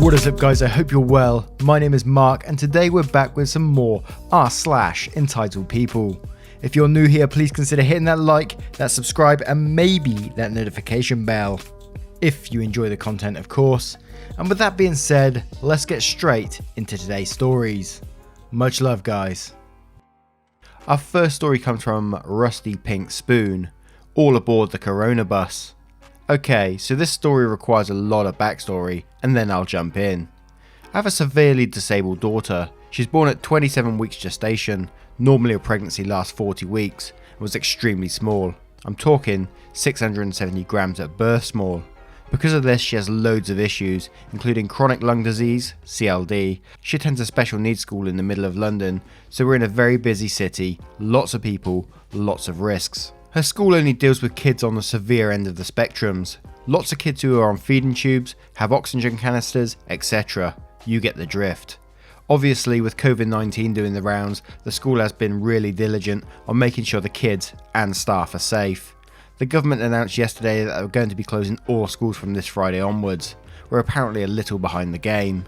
What is up, guys? I hope you're well. My name is Mark, and today we're back with some more r/entitled people. If you're new here, please consider hitting that like, that subscribe, and maybe that notification bell, if you enjoy the content, of course. And with that being said, let's get straight into today's stories. Much love, guys. Our first story comes from Rusty Pink Spoon, all aboard the Corona bus. Okay, so this story requires a lot of backstory, and then I'll jump in. I have a severely disabled daughter. She's born at 27 weeks gestation. Normally a pregnancy lasts 40 weeks, and was extremely small. I'm talking 670 grams at birth small. Because of this, she has loads of issues, including chronic lung disease, CLD. She attends a special needs school in the middle of London, so we're in a very busy city, lots of people, lots of risks. Her school only deals with kids on the severe end of the spectrums. Lots of kids who are on feeding tubes, have oxygen canisters, etc. You get the drift. Obviously, with COVID-19 doing the rounds, the school has been really diligent on making sure the kids and staff are safe. The government announced yesterday that they were going to be closing all schools from this Friday onwards. We're apparently a little behind the game.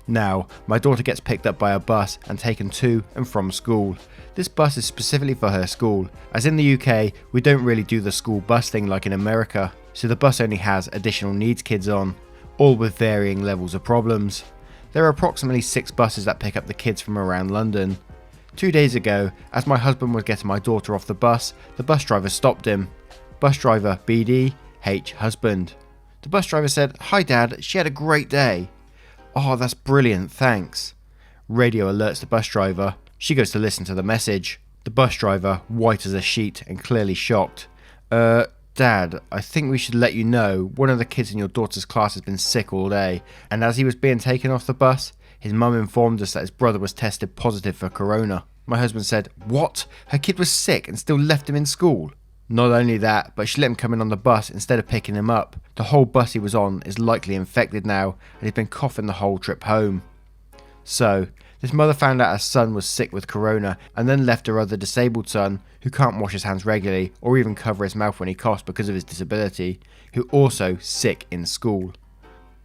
Now, my daughter gets picked up by a bus and taken to and from school. This bus is specifically for her school, as in the UK, we don't really do the school bus thing like in America, so the bus only has additional needs kids on, all with varying levels of problems. There are approximately 6 buses that pick up the kids from around London. 2 days ago, as my husband was getting my daughter off the bus driver stopped him. Bus driver BD, H husband. The bus driver said, "Hi Dad, she had a great day." "Oh, that's brilliant, thanks." Radio alerts the bus driver. She goes to listen to the message. The bus driver, white as a sheet and clearly shocked. Dad, I think we should let you know one of the kids in your daughter's class has been sick all day, and as he was being taken off the bus, his mum informed us that his brother was tested positive for corona." My husband said, "What? Her kid was sick and still left him in school?" Not only that, but she let him come in on the bus instead of picking him up. The whole bus he was on is likely infected now, and he's been coughing the whole trip home. So, this mother found out her son was sick with corona and then left her other disabled son, who can't wash his hands regularly or even cover his mouth when he coughs because of his disability, who also sick in school.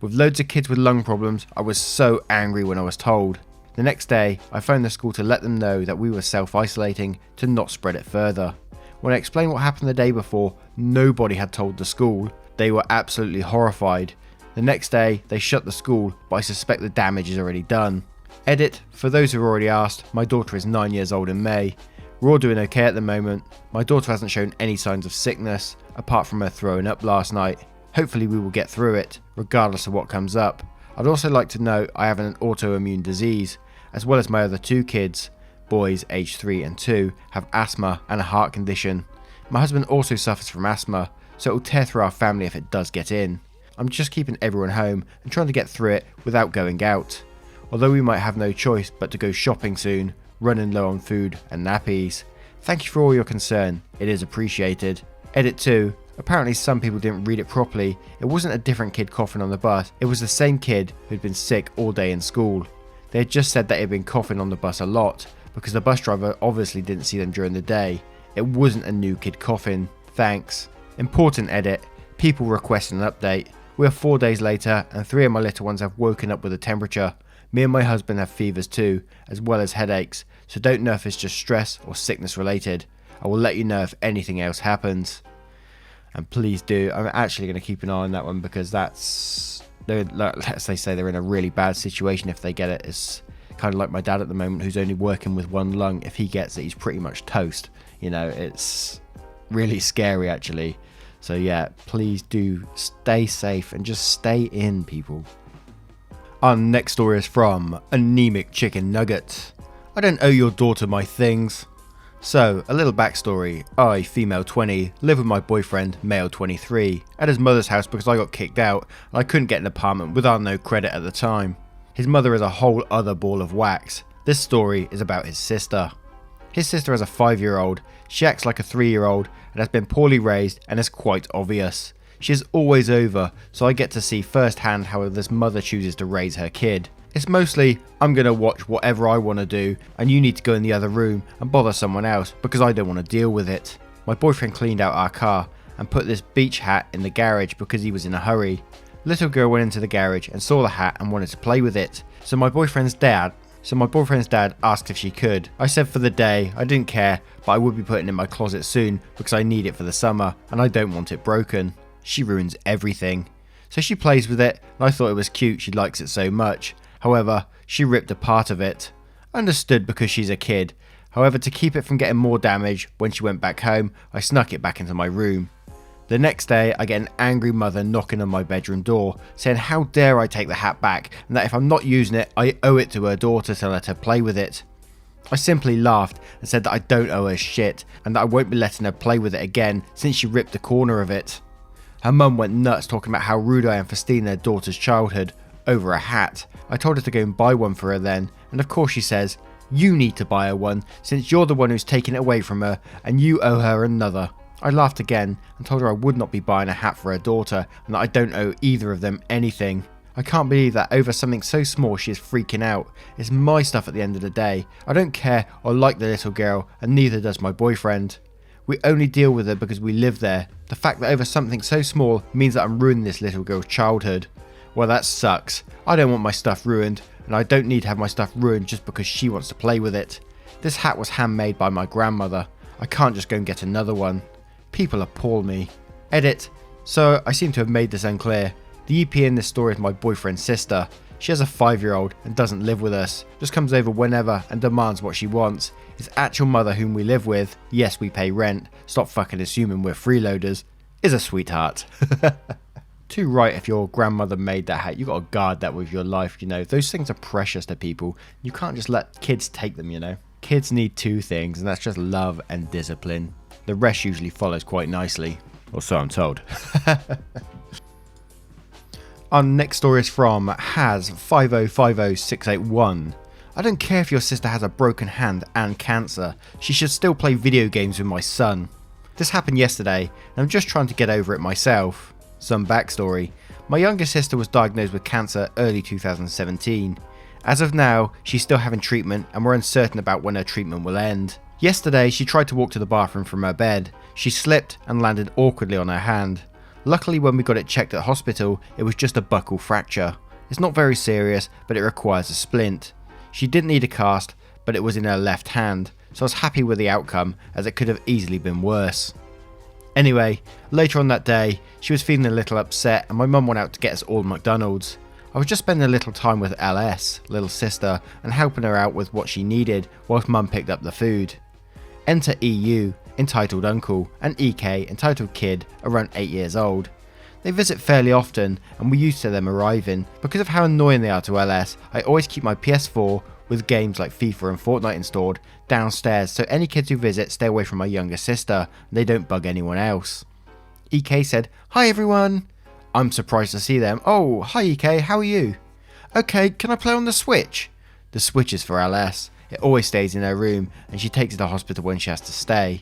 With loads of kids with lung problems, I was so angry when I was told. The next day, I phoned the school to let them know that we were self-isolating to not spread it further. When I explained what happened the day before, nobody had told the school. They were absolutely horrified. The next day, they shut the school, but I suspect the damage is already done. Edit, for those who've already asked, my daughter is 9 years old in May. We're all doing okay at the moment. My daughter hasn't shown any signs of sickness, apart from her throwing up last night. Hopefully we will get through it, regardless of what comes up. I'd also like to note I have an autoimmune disease, as well as my other 2 kids. Boys aged 3 and 2 have asthma and a heart condition. My husband also suffers from asthma, so it will tear through our family if it does get in. I'm just keeping everyone home and trying to get through it without going out. Although we might have no choice but to go shopping soon, running low on food and nappies. Thank you for all your concern, it is appreciated. Edit 2, apparently some people didn't read it properly. It wasn't a different kid coughing on the bus, it was the same kid who'd been sick all day in school. They had just said that he'd been coughing on the bus a lot, because the bus driver obviously didn't see them during the day. It wasn't a new kid coughing. Thanks. Important edit. People requesting an update. We are 4 days later and 3 of my little ones have woken up with a temperature. Me and my husband have fevers too, as well as headaches, so don't know if it's just stress or sickness related. I will let you know if anything else happens. And please do. I'm actually going to keep an eye on that one, because let's say they're in a really bad situation if they get it. It's kind of like my dad at the moment, who's only working with one lung. If he gets it, he's pretty much toast. You know, it's really scary actually. So yeah, please do stay safe and just stay in, people. Our next story is from Anemic Chicken Nugget. I don't owe your daughter my things. So, a little backstory. I, female 20, live with my boyfriend, male 23, at his mother's house because I got kicked out and I couldn't get an apartment without no credit at the time. His mother is a whole other ball of wax. This story is about his sister. His sister has a 5-year-old, she acts like a 3-year-old and has been poorly raised and is quite obvious. She is always over, so I get to see firsthand how this mother chooses to raise her kid. It's mostly, I'm going to watch whatever I want to do and you need to go in the other room and bother someone else because I don't want to deal with it. My boyfriend cleaned out our car and put this beach hat in the garage because he was in a hurry. Little girl went into the garage and saw the hat and wanted to play with it. So my boyfriend's dad asked if she could. I said for the day, I didn't care, but I would be putting it in my closet soon because I need it for the summer and I don't want it broken. She ruins everything. So she plays with it and I thought it was cute, she likes it so much. However, she ripped a part of it. Understood because she's a kid. However, to keep it from getting more damage, when she went back home, I snuck it back into my room. The next day, I get an angry mother knocking on my bedroom door, saying how dare I take the hat back, and that if I'm not using it, I owe it to her daughter to let her play with it. I simply laughed and said that I don't owe her shit, and that I won't be letting her play with it again since she ripped the corner of it. Her mum went nuts talking about how rude I am for stealing her daughter's childhood over a hat. I told her to go and buy one for her then, and of course she says, "You need to buy her one since you're the one who's taken it away from her and you owe her another." I laughed again and told her I would not be buying a hat for her daughter and that I don't owe either of them anything. I can't believe that over something so small she is freaking out. It's my stuff at the end of the day. I don't care or like the little girl, and neither does my boyfriend. We only deal with her because we live there. The fact that over something so small means that I'm ruining this little girl's childhood. Well, that sucks. I don't want my stuff ruined, and I don't need to have my stuff ruined just because she wants to play with it. This hat was handmade by my grandmother. I can't just go and get another one. People appall me. Edit. So I seem to have made this unclear. The EP in this story is my boyfriend's sister. She has a 5-year-old and doesn't live with us. Just comes over whenever and demands what she wants. His actual mother, whom we live with, yes we pay rent, stop fucking assuming we're freeloaders, is a sweetheart. Too right, if your grandmother made that hat, you gotta guard that with your life, you know. Those things are precious to people. You can't just let kids take them, you know. Kids need 2 things, and that's just love and discipline. The rest usually follows quite nicely, or so I'm told. Our next story is from Has5050681. I don't care if your sister has a broken hand and cancer. She should still play video games with my son. This happened yesterday, and I'm just trying to get over it myself. Some backstory. My younger sister was diagnosed with cancer early 2017. As of now, she's still having treatment and we're uncertain about when her treatment will end. Yesterday, she tried to walk to the bathroom from her bed. She slipped and landed awkwardly on her hand. Luckily, when we got it checked at hospital, it was just a buccal fracture. It's not very serious, but it requires a splint. She didn't need a cast, but it was in her left hand, so I was happy with the outcome as it could have easily been worse. Anyway, later on that day, she was feeling a little upset and my mum went out to get us all McDonald's. I was just spending a little time with LS, little sister, and helping her out with what she needed whilst mum picked up the food. Enter EU, entitled uncle, and EK, entitled kid, around 8 years old. They visit fairly often and we're used to them arriving. Because of how annoying they are to LS, I always keep my PS4 with games like FIFA and Fortnite installed downstairs so any kids who visit stay away from my younger sister and they don't bug anyone else. EK said, "Hi everyone." I'm surprised to see them. "Oh, hi EK, how are you?" "Okay, can I play on the Switch?" The Switch is for LS. It always stays in her room and she takes it to the hospital when she has to stay.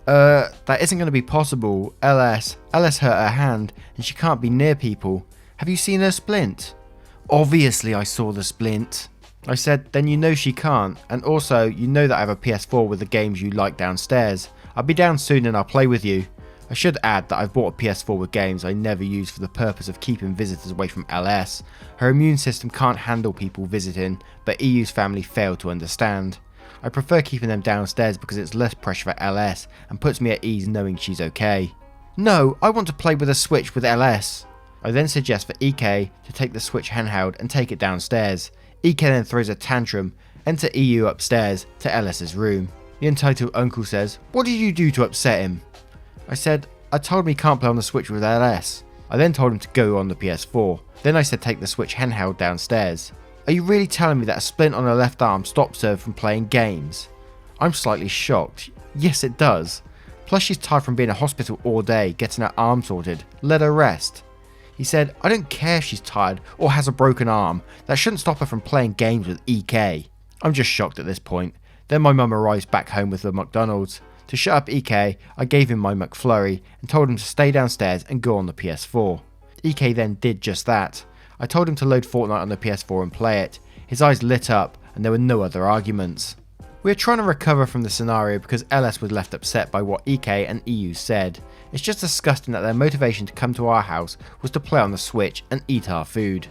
That isn't going to be possible. LS hurt her hand and she can't be near people. Have you seen her splint?" "Obviously I saw the splint." I said, "Then you know she can't, and also you know that I have a PS4 with the games you like downstairs. I'll be down soon and I'll play with you." I should add that I've bought a PS4 with games I never use for the purpose of keeping visitors away from LS. Her immune system can't handle people visiting, but EU's family failed to understand. I prefer keeping them downstairs because it's less pressure for LS and puts me at ease knowing she's okay. "No, I want to play with a Switch with LS." I then suggest for EK to take the Switch handheld and take it downstairs. EK then throws a tantrum, enter EU upstairs to LS's room. The entitled uncle says, "What did you do to upset him?" I said, "I told him he can't play on the Switch with LS." I then told him to go on the PS4. Then I said take the Switch handheld downstairs. "Are you really telling me that a splint on her left arm stops her from playing games?" I'm slightly shocked. Yes, it does. Plus she's tired from being in a hospital all day, getting her arm sorted. Let her rest. He said, "I don't care if she's tired or has a broken arm. That shouldn't stop her from playing games with EK." I'm just shocked at this point. Then my mum arrives back home with the McDonald's. To shut up EK, I gave him my McFlurry and told him to stay downstairs and go on the PS4. EK then did just that. I told him to load Fortnite on the PS4 and play it. His eyes lit up and there were no other arguments. We are trying to recover from the scenario because LS was left upset by what EK and EU said. It's just disgusting that their motivation to come to our house was to play on the Switch and eat our food.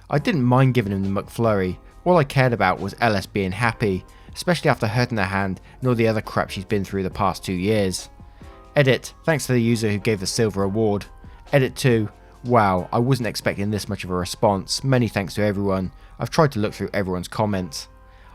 I didn't mind giving him the McFlurry, all I cared about was LS being happy, especially after hurting her hand and all the other crap she's been through the past 2 years. Edit, thanks to the user who gave the silver award. Edit 2, wow, I wasn't expecting this much of a response, many thanks to everyone. I've tried to look through everyone's comments.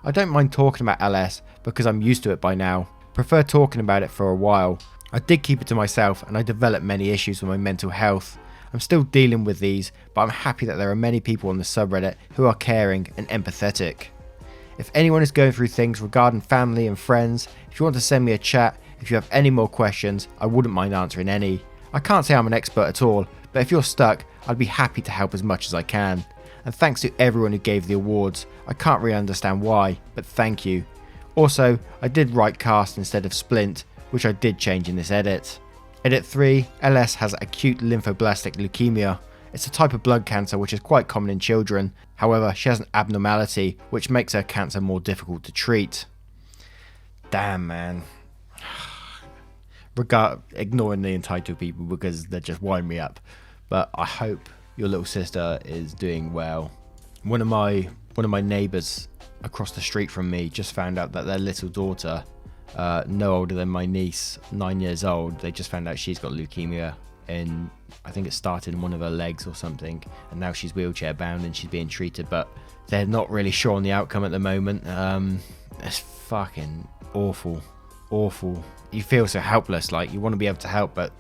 I don't mind talking about LS because I'm used to it by now. Prefer talking about it for a while. I did keep it to myself and I developed many issues with my mental health. I'm still dealing with these, but I'm happy that there are many people on the subreddit who are caring and empathetic. If anyone is going through things regarding family and friends, if you want to send me a chat, if you have any more questions, I wouldn't mind answering any. I can't say I'm an expert at all, but if you're stuck, I'd be happy to help as much as I can. And thanks to everyone who gave the awards. I can't really understand why, but thank you. Also, I did write cast instead of splint, which I did change in this edit. Edit 3, LS has acute lymphoblastic leukemia. It's a type of blood cancer which is quite common in children. However, she has an abnormality which makes her cancer more difficult to treat. Damn, man. Ignoring the entitled people because they just wind me up. But I hope your little sister is doing well. One of my neighbours across the street from me just found out that their little daughter, no older than my niece, 9 years old, they just found out she's got leukemia, and I think it started in one of her legs or something, and now she's wheelchair bound and she's being treated, but they're not really sure on the outcome at the moment. It's fucking awful. You feel so helpless, like you want to be able to help, but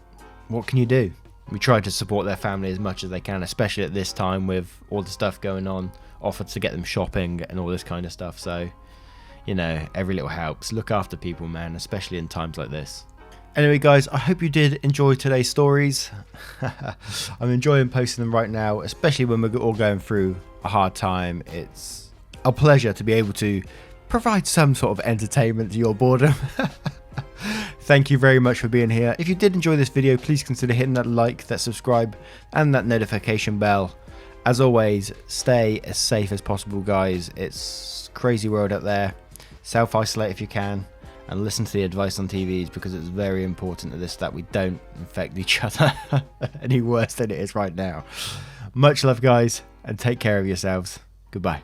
what can you do? We try to support their family as much as they can, especially at this time with all the stuff going on, offered to get them shopping and all this kind of stuff. So, you know, every little helps. Look after people, man, especially in times like this. Anyway, guys, I hope you did enjoy today's stories. I'm enjoying posting them right now, especially when we're all going through a hard time. It's a pleasure to be able to provide some sort of entertainment to your boredom. Thank you very much for being here. If you did enjoy this video, please consider hitting that like, that subscribe, and that notification bell. As always, stay as safe as possible, guys. It's a crazy world out there. Self-isolate if you can, and listen to the advice on TVs because it's very important that we don't infect each other any worse than it is right now. Much love, guys, and take care of yourselves. Goodbye.